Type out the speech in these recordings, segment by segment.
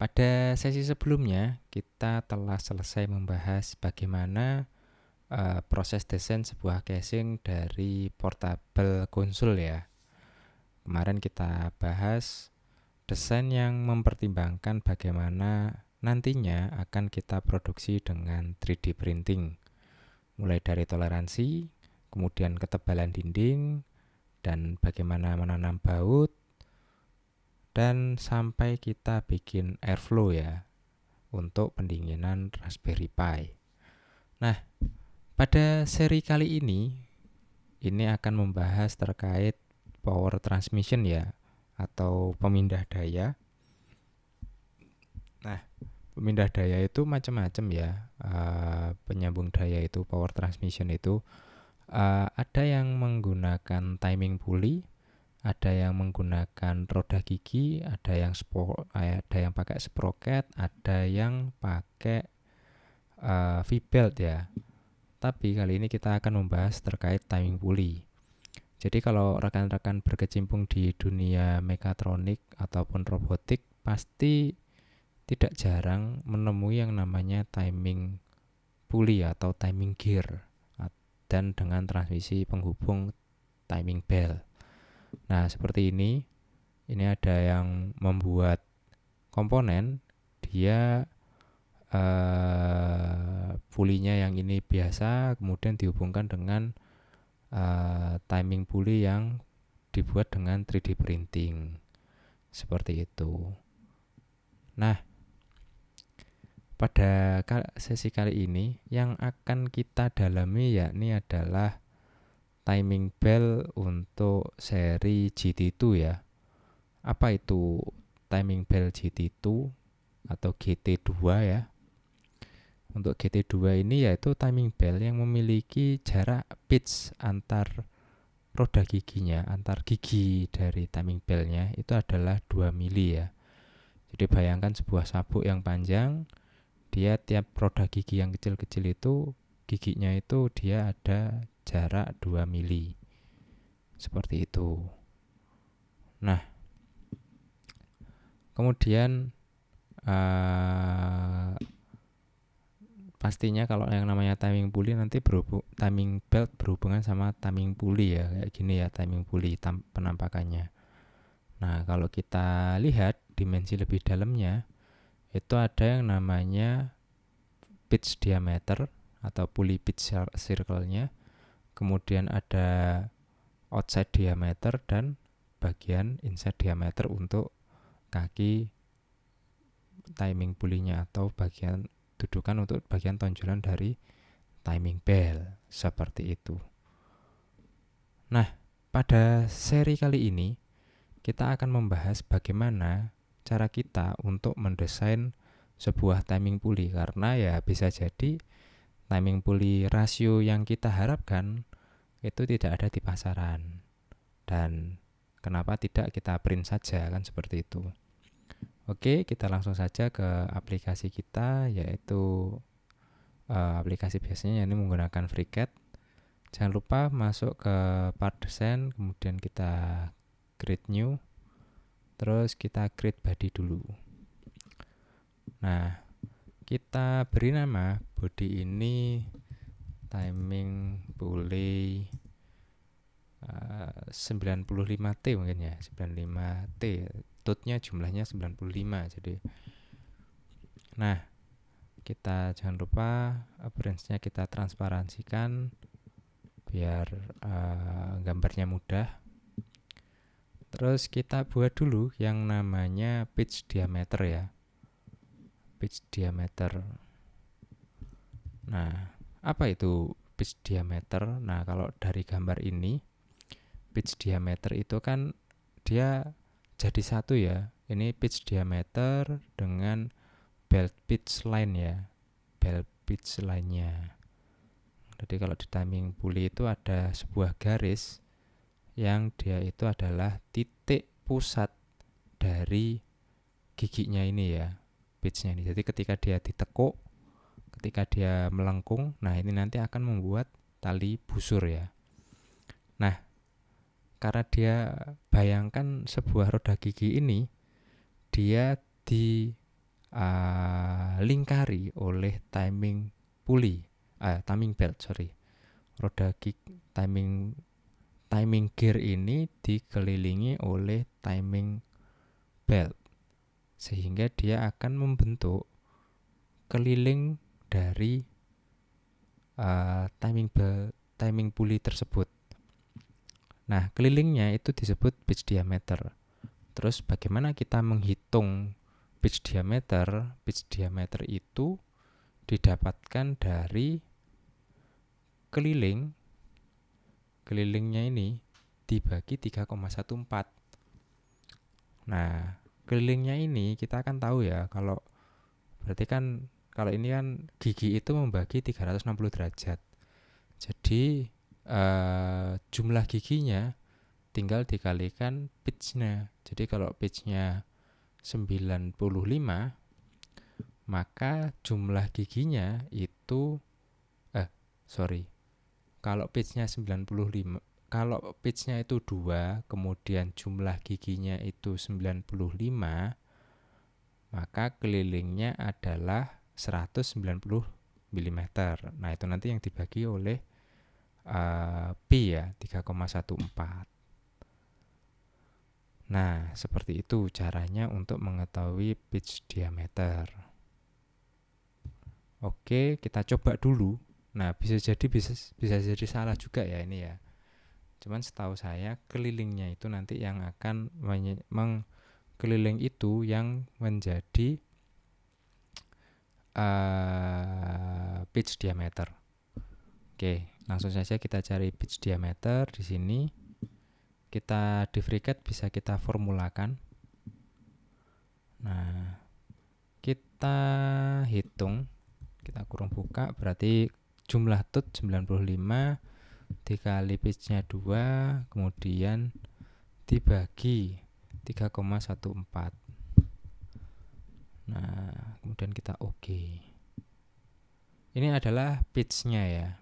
Pada sesi sebelumnya, kita telah selesai membahas bagaimana proses desain sebuah casing dari portable konsol ya. Kemarin kita bahas desain yang mempertimbangkan bagaimana nantinya akan kita produksi dengan 3D printing. Mulai dari toleransi, kemudian ketebalan dinding, dan bagaimana menanam baut, dan sampai kita bikin airflow ya untuk pendinginan Raspberry Pi. Nah, pada seri kali ini akan membahas terkait power transmission ya, atau pemindah daya. Nah, pemindah daya itu macam-macam ya. Penyambung daya itu, power transmission itu ada yang menggunakan timing pulley, ada yang menggunakan roda gigi, ada yang pakai sprocket, ada yang pakai V-belt ya. Tapi kali ini kita akan membahas terkait timing pulley. Jadi kalau rekan-rekan berkecimpung di dunia mekatronik ataupun robotik, pasti tidak jarang menemui yang namanya timing pulley atau timing gear, dan dengan transmisi penghubung timing belt. Nah, seperti ini ada yang membuat komponen, dia pulley-nya yang ini biasa, kemudian dihubungkan dengan timing pulley yang dibuat dengan 3D printing. Seperti itu. Nah, pada sesi kali ini yang akan kita dalami yakni adalah timing belt untuk seri GT2 ya. Apa itu timing belt GT2 atau GT2 ya? Untuk GT2 ini yaitu timing belt yang memiliki jarak pitch antar roda giginya, antar gigi dari timing beltnya itu adalah 2 mili ya. Jadi bayangkan sebuah sabuk yang panjang, dia tiap roda gigi yang kecil-kecil itu, giginya itu dia ada jarak 2 mili. Seperti itu. Nah, kemudian pastinya kalau yang namanya timing pulley nanti timing belt berhubungan sama timing pulley ya, kayak gini ya timing pulley penampakannya. Nah, kalau kita lihat dimensi lebih dalamnya, itu ada yang namanya pitch diameter atau pulley pitch circle-nya, kemudian ada outside diameter dan bagian inside diameter untuk kaki timing pulley-nya atau bagian dudukan untuk bagian tonjolan dari timing belt. Seperti itu. Nah, pada seri kali ini kita akan membahas bagaimana cara kita untuk mendesain sebuah timing pulley, karena ya bisa jadi timing pulley rasio yang kita harapkan itu tidak ada di pasaran. Dan kenapa tidak kita print saja, kan seperti itu. Oke, kita langsung saja ke aplikasi kita, yaitu aplikasi biasanya ini menggunakan FreeCAD. Jangan lupa masuk ke part design, kemudian kita create new, terus kita create body dulu. Nah, kita beri nama body ini timing pulley 95T mungkin ya, 95T. Tutnya jumlahnya 95. Jadi nah, kita jangan lupa appearance-nya kita transparansikan biar gambarnya mudah. Terus kita buat dulu yang namanya pitch diameter ya. Pitch diameter. Nah, apa itu pitch diameter? Nah, kalau dari gambar ini, pitch diameter itu kan dia jadi satu ya. Ini pitch diameter dengan belt pitch line ya. Belt pitch line-nya. Jadi kalau di timing pulley itu ada sebuah garis yang dia itu adalah titik pusat dari giginya ini ya, pitch-nya ini. Jadi ketika dia ditekuk, ketika dia melengkung, nah ini nanti akan membuat tali busur ya. Nah, karena dia bayangkan sebuah roda gigi ini, dia di lingkari oleh timing belt, roda timing gear ini dikelilingi oleh timing belt, sehingga dia akan membentuk keliling dari timing pulley tersebut. Nah, kelilingnya itu disebut pitch diameter. Terus bagaimana kita menghitung pitch diameter? Pitch diameter itu didapatkan dari kelilingnya ini dibagi 3,14. Nah, kelilingnya ini kita akan tahu ya, kalau ini kan gigi itu membagi 360 derajat. Jadi jumlah giginya tinggal dikalikan pitch-nya. Jadi kalau pitch-nya 95, maka jumlah giginya itu kalau pitch-nya 95, kalau pitch-nya itu 2, kemudian jumlah giginya itu 95, maka kelilingnya adalah 190 mm. Nah, itu nanti yang dibagi oleh Pi ya, 3,14. Nah, seperti itu caranya untuk mengetahui pitch diameter. Oke, kita coba dulu. Nah, bisa jadi salah juga ya ini ya. Cuman setahu saya kelilingnya itu nanti yang akan keliling itu yang menjadi pitch diameter. Oke, langsung saja kita cari pitch diameter di sini. Kita di FreeCAD bisa kita formulakan. Nah, kita hitung, kita kurung buka, berarti jumlah tooth 95 dikali pitch-nya 2, kemudian dibagi 3,14. Nah, kemudian kita oke. Ini adalah pitch-nya ya,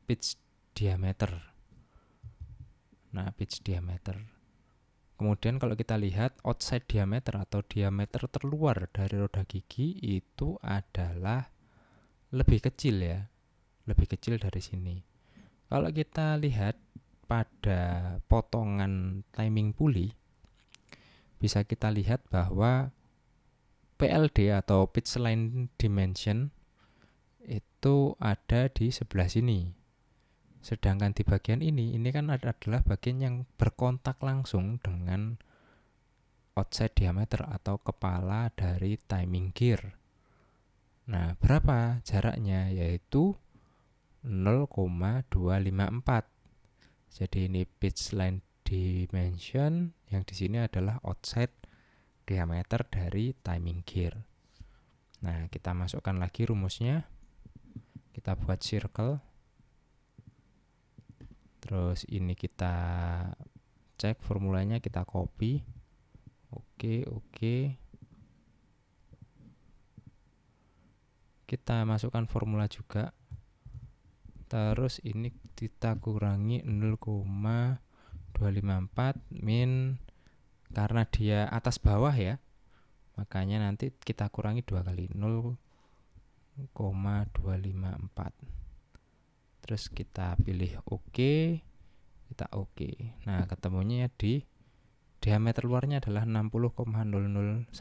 pitch diameter. Nah, pitch diameter. Kemudian kalau kita lihat outside diameter atau diameter terluar dari roda gigi itu adalah lebih kecil ya, lebih kecil dari sini. Kalau kita lihat pada potongan timing pulley, bisa kita lihat bahwa PLD atau pitch line dimension itu ada di sebelah sini. Sedangkan di bagian ini kan adalah bagian yang berkontak langsung dengan outside diameter atau kepala dari timing gear. Nah, berapa jaraknya? Yaitu 0,254. Jadi ini pitch line dimension, yang di sini adalah outside diameter dari timing gear. Nah, kita masukkan lagi rumusnya. Kita buat circle. Terus ini kita cek formulanya, kita copy. Oke. Kita masukkan formula juga. Terus ini kita kurangi 0,254 min, karena dia atas bawah ya, makanya nanti kita kurangi 2 kali, 0,254. Terus kita pilih oke, kita oke. Nah, ketemunya di diameter luarnya adalah 60,0016.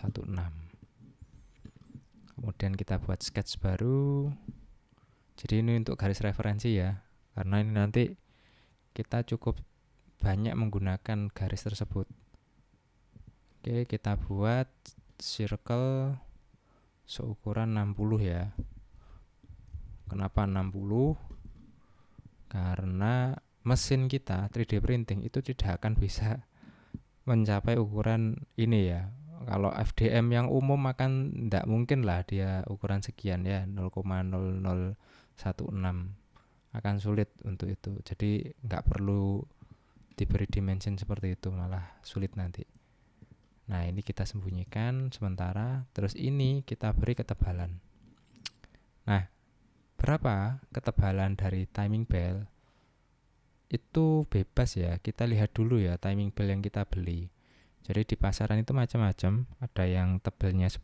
Kemudian kita buat sketch baru. Jadi ini untuk garis referensi ya, karena ini nanti kita cukup banyak menggunakan garis tersebut. Oke, kita buat circle seukuran 60 ya. Kenapa 60? Karena mesin kita 3D printing itu tidak akan bisa mencapai ukuran ini ya. Kalau FDM yang umum akan tidak mungkin lah dia ukuran sekian ya, 0,0016, akan sulit untuk itu. Jadi nggak perlu diberi dimension seperti itu, malah sulit nanti. Nah, ini kita sembunyikan sementara. Terus ini kita beri ketebalan. Nah, berapa ketebalan dari timing bell? Itu bebas ya, kita lihat dulu ya timing bell yang kita beli. Jadi di pasaran itu macam-macam, ada yang tebelnya 10,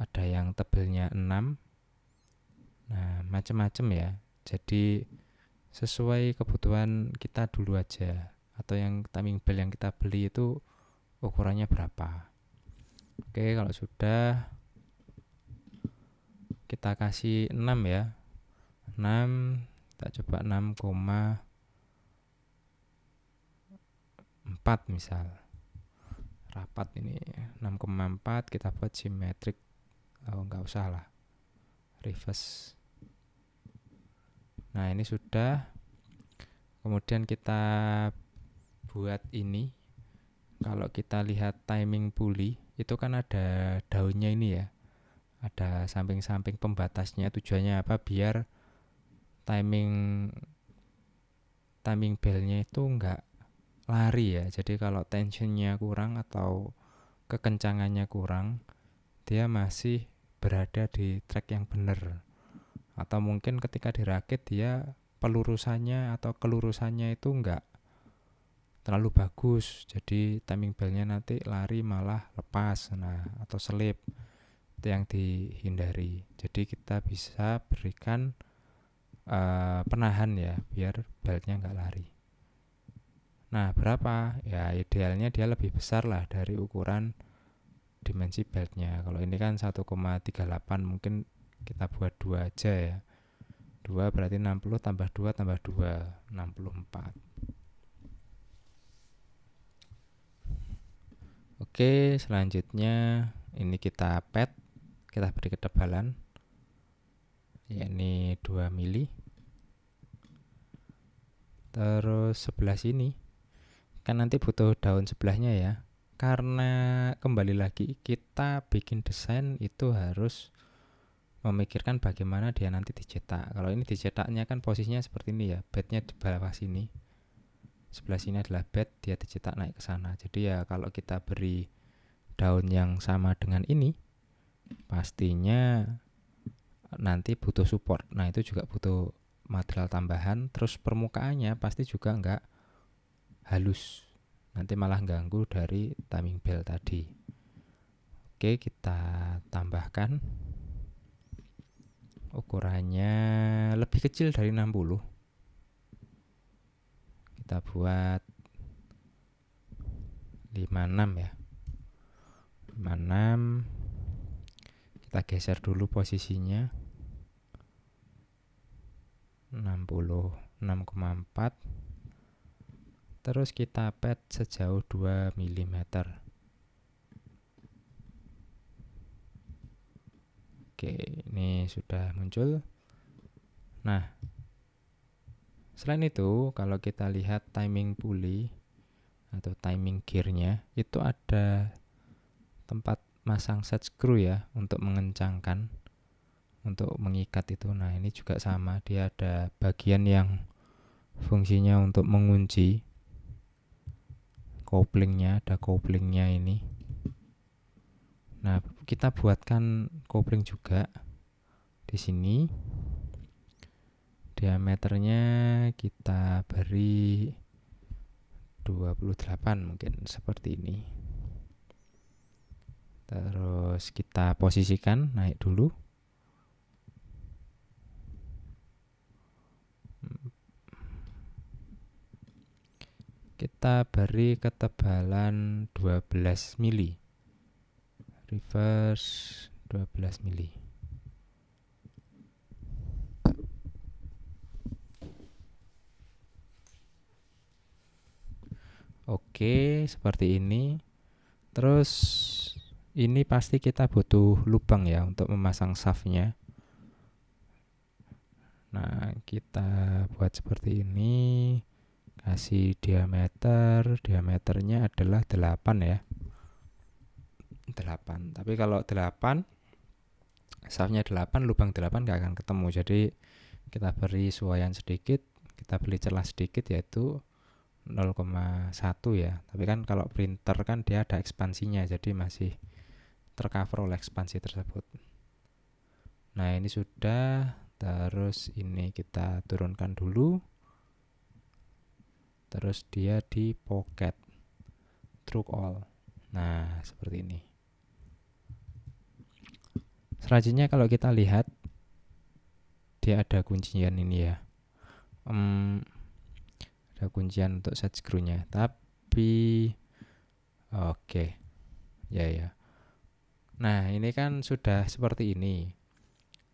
ada yang tebelnya 6. Nah, macam-macam ya. Jadi sesuai kebutuhan kita dulu aja, atau yang timing belt yang kita beli itu ukurannya berapa. Oke, kalau sudah kita kasih 6 ya. 6, kita coba 6,4 misal. Rapat ini 6,4 kita buat simetrik. Enggak usah lah. Reverse. Nah, ini sudah. Kemudian kita buat ini. Kalau kita lihat timing pulley, itu kan ada daunnya ini ya. Ada samping-samping pembatasnya. Tujuannya apa? Biar timing belnya itu enggak lari ya. Jadi kalau tensionnya kurang atau kekencangannya kurang, dia masih berada di track yang benar. Atau mungkin ketika dirakit dia pelurusannya atau kelurusannya itu enggak terlalu bagus, jadi timing belnya nanti lari malah lepas, nah atau selip. Itu yang dihindari. Jadi kita bisa berikan penahan ya, biar beltnya enggak lari. Nah, berapa? Ya idealnya dia lebih besar lah dari ukuran dimensi beltnya. Kalau ini kan 1,38, mungkin kita buat 2 aja ya. 2 berarti 60 tambah 2 tambah 2, 64. Oke, selanjutnya ini kita pad, kita beri ketebalan, yakni 2 mili. Terus sebelah sini, kan nanti butuh daun sebelahnya ya. Karena kembali lagi kita bikin desain itu harus memikirkan bagaimana dia nanti dicetak. Kalau ini dicetaknya kan posisinya seperti ini ya, bednya di bawah sini. Sebelah sini adalah bed, dia dicetak naik ke sana. Jadi ya kalau kita beri daun yang sama dengan ini, pastinya nanti butuh support. Nah, itu juga butuh material tambahan. Terus permukaannya pasti juga enggak halus. Nanti malah ganggu dari timing belt tadi. Oke, kita tambahkan. Ukurannya lebih kecil dari 60. Kita buat 56 ya. 56. Kita geser dulu posisinya. 66,4. Terus kita pad sejauh 2 mm. Oke, ini sudah muncul. Nah, selain itu, kalau kita lihat timing pulley atau timing gearnya, itu ada tempat masang set screw ya, untuk mengencangkan, untuk mengikat itu. Nah, ini juga sama, dia ada bagian yang fungsinya untuk mengunci. Couplingnya, ada couplingnya ini. Nah, kita buatkan coupling juga di sini. Diameternya kita beri 28 mungkin seperti ini. Terus kita posisikan naik dulu. Kita beri ketebalan 12 mili. Reverse 12 mili. Oke, seperti ini. Terus ini pasti kita butuh lubang ya untuk memasang shaftnya. Nah, kita buat seperti ini. Kasih diameternya adalah 8 ya. 8. Tapi kalau 8, shaftnya 8, lubang 8 gak akan ketemu. Jadi kita beri suaian sedikit, kita beri celah sedikit, yaitu 0,1 ya. Tapi kan kalau printer kan dia ada ekspansinya, jadi masih tercover oleh ekspansi tersebut. Nah, ini sudah. Terus ini kita turunkan dulu. Terus dia di pocket through all. Nah, seperti ini. Selanjutnya kalau kita lihat, dia ada kuncian ini ya. Ada kuncian untuk set screw-nya. Tapi oke. Ya. Nah, ini kan sudah seperti ini.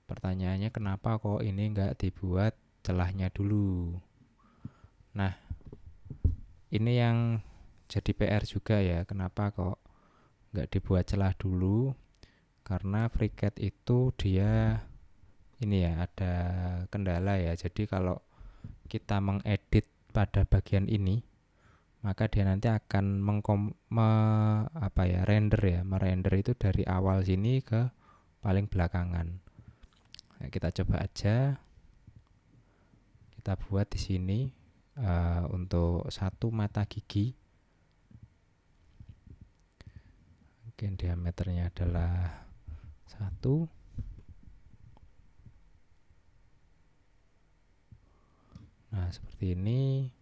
Pertanyaannya kenapa kok ini nggak dibuat celahnya dulu? Nah, ini yang jadi PR juga ya. Kenapa kok nggak dibuat celah dulu? Karena FreeCAD itu dia ini ya ada kendala ya. Jadi kalau kita mengedit pada bagian ini, maka dia nanti akan merender itu dari awal sini ke paling belakangan. Nah, kita coba aja. Kita buat di sini untuk satu mata gigi. Mungkin diameternya adalah 1. Nah, seperti ini.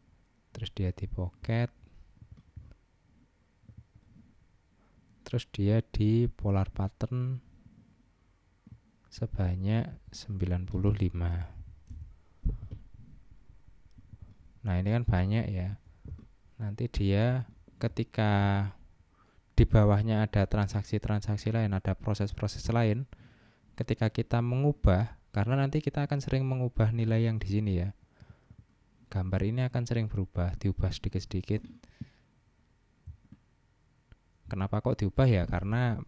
Terus dia di pocket. Terus dia di polar pattern sebanyak 95. Nah, ini kan banyak ya. Nanti dia ketika di bawahnya ada transaksi-transaksi lain, ada proses-proses lain, ketika kita mengubah, karena nanti kita akan sering mengubah nilai yang di sini ya. Gambar ini akan sering berubah, diubah sedikit-sedikit. Kenapa kok diubah ya? Karena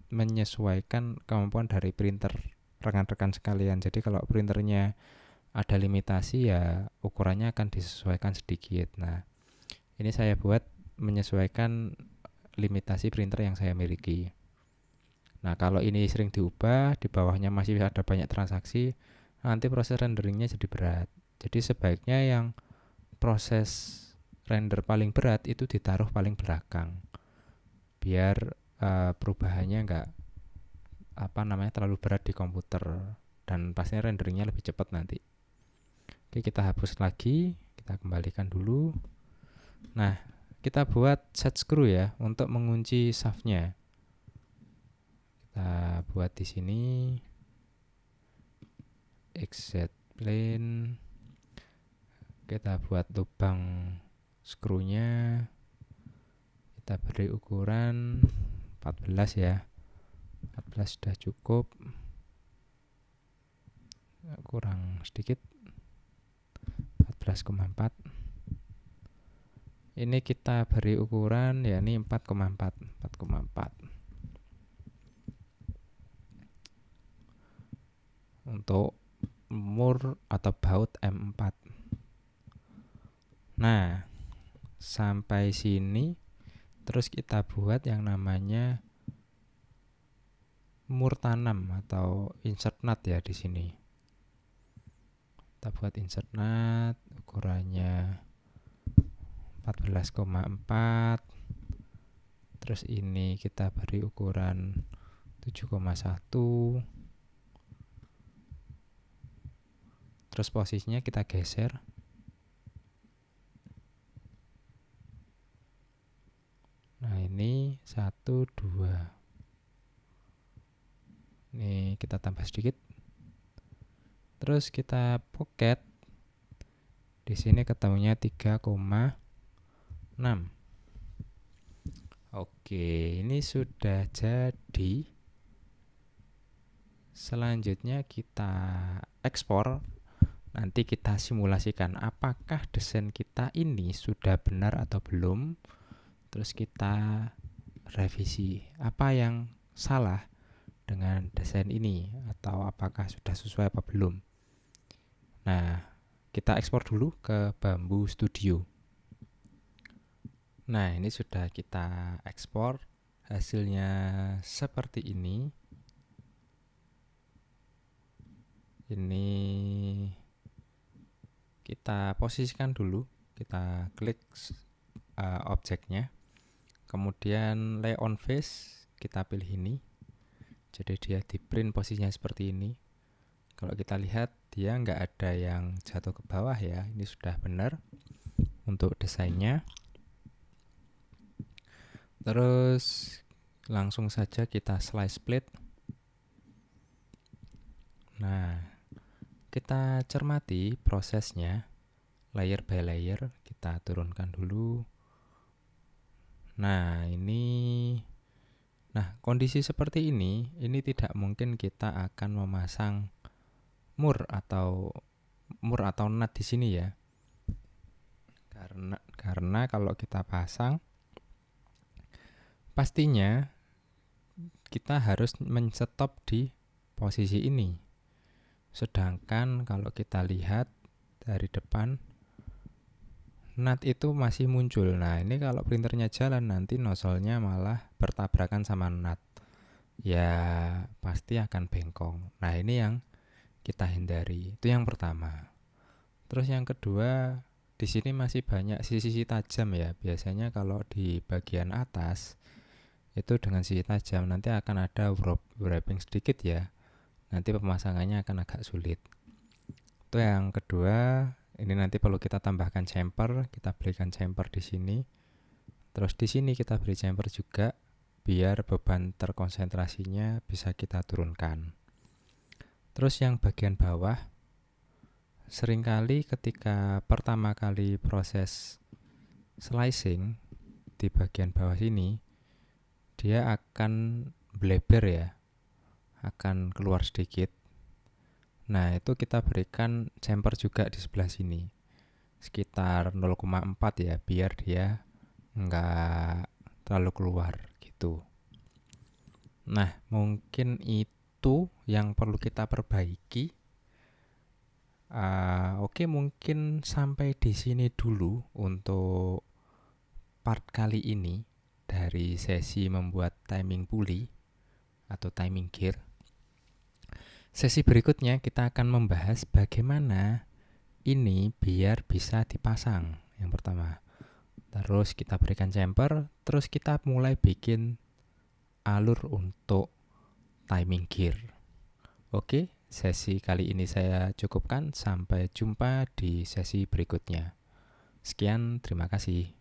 menyesuaikan kemampuan dari printer rekan-rekan sekalian. Jadi kalau printernya ada limitasi ya ukurannya akan disesuaikan sedikit. Nah, ini saya buat menyesuaikan limitasi printer yang saya miliki. Nah, kalau ini sering diubah, di bawahnya masih ada banyak transaksi, nanti proses renderingnya jadi berat. Jadi sebaiknya yang proses render paling berat itu ditaruh paling belakang, biar perubahannya nggak terlalu berat di komputer, dan pastinya renderingnya lebih cepat nanti. Oke, kita hapus lagi, kita kembalikan dulu. Nah, kita buat set screw ya untuk mengunci shaftnya. Kita buat di sini exit plane. Kita buat lubang skrunya. Kita beri ukuran 14 ya. 14 sudah cukup. Kurang sedikit. 14,4. Ini kita beri ukuran ya ini 4,4. Untuk mur atau baut M4. Nah, sampai sini terus kita buat yang namanya mur tanam atau insert nut ya di sini. Kita buat insert nut, ukurannya 14,4. Terus ini kita beri ukuran 7,1. Terus posisinya kita geser. Nah, ini 1, 2. Ini kita tambah sedikit. Terus kita pocket. Di sini ketemunya 3,6. Oke, ini sudah jadi. Selanjutnya kita ekspor. Nanti kita simulasikan apakah desain kita ini sudah benar atau belum. Terus kita revisi apa yang salah dengan desain ini, atau apakah sudah sesuai apa belum. Nah, kita ekspor dulu ke Bamboo Studio. Nah, ini sudah kita ekspor. Hasilnya seperti ini. Ini kita posisikan dulu. Kita klik objeknya. Kemudian lay on face, kita pilih ini. Jadi dia di print posisinya seperti ini. Kalau kita lihat dia nggak ada yang jatuh ke bawah ya. Ini sudah benar untuk desainnya. Terus langsung saja kita slice split. Nah, kita cermati prosesnya layer by layer, kita turunkan dulu. Nah, kondisi seperti ini tidak mungkin kita akan memasang mur atau nut di sini ya. Karena kalau kita pasang, pastinya kita harus men-stop di posisi ini. Sedangkan kalau kita lihat dari depan, nut itu masih muncul. Nah, ini kalau printernya jalan nanti nozzle-nya malah bertabrakan sama nut. Ya, pasti akan bengkong. Nah, ini yang kita hindari. Itu yang pertama. Terus yang kedua, di sini masih banyak sisi-sisi tajam ya. Biasanya kalau di bagian atas itu dengan sisi tajam nanti akan ada wrapping sedikit ya. Nanti pemasangannya akan agak sulit. Itu yang kedua. Ini nanti perlu kita tambahkan chamfer, kita berikan chamfer di sini. Terus di sini kita beri chamfer juga biar beban terkonsentrasinya bisa kita turunkan. Terus yang bagian bawah, seringkali ketika pertama kali proses slicing di bagian bawah sini, dia akan bleber ya, akan keluar sedikit. Nah, itu kita berikan chamfer juga di sebelah sini, sekitar 0,4 ya, biar dia nggak terlalu keluar gitu. Nah, mungkin itu yang perlu kita perbaiki. Oke, mungkin sampai di sini dulu untuk part kali ini dari sesi membuat timing pulley atau timing gear. Sesi berikutnya kita akan membahas bagaimana ini biar bisa dipasang yang pertama. Terus kita berikan chamfer, terus kita mulai bikin alur untuk timing gear. Oke, sesi kali ini saya cukupkan. Sampai jumpa di sesi berikutnya. Sekian, terima kasih.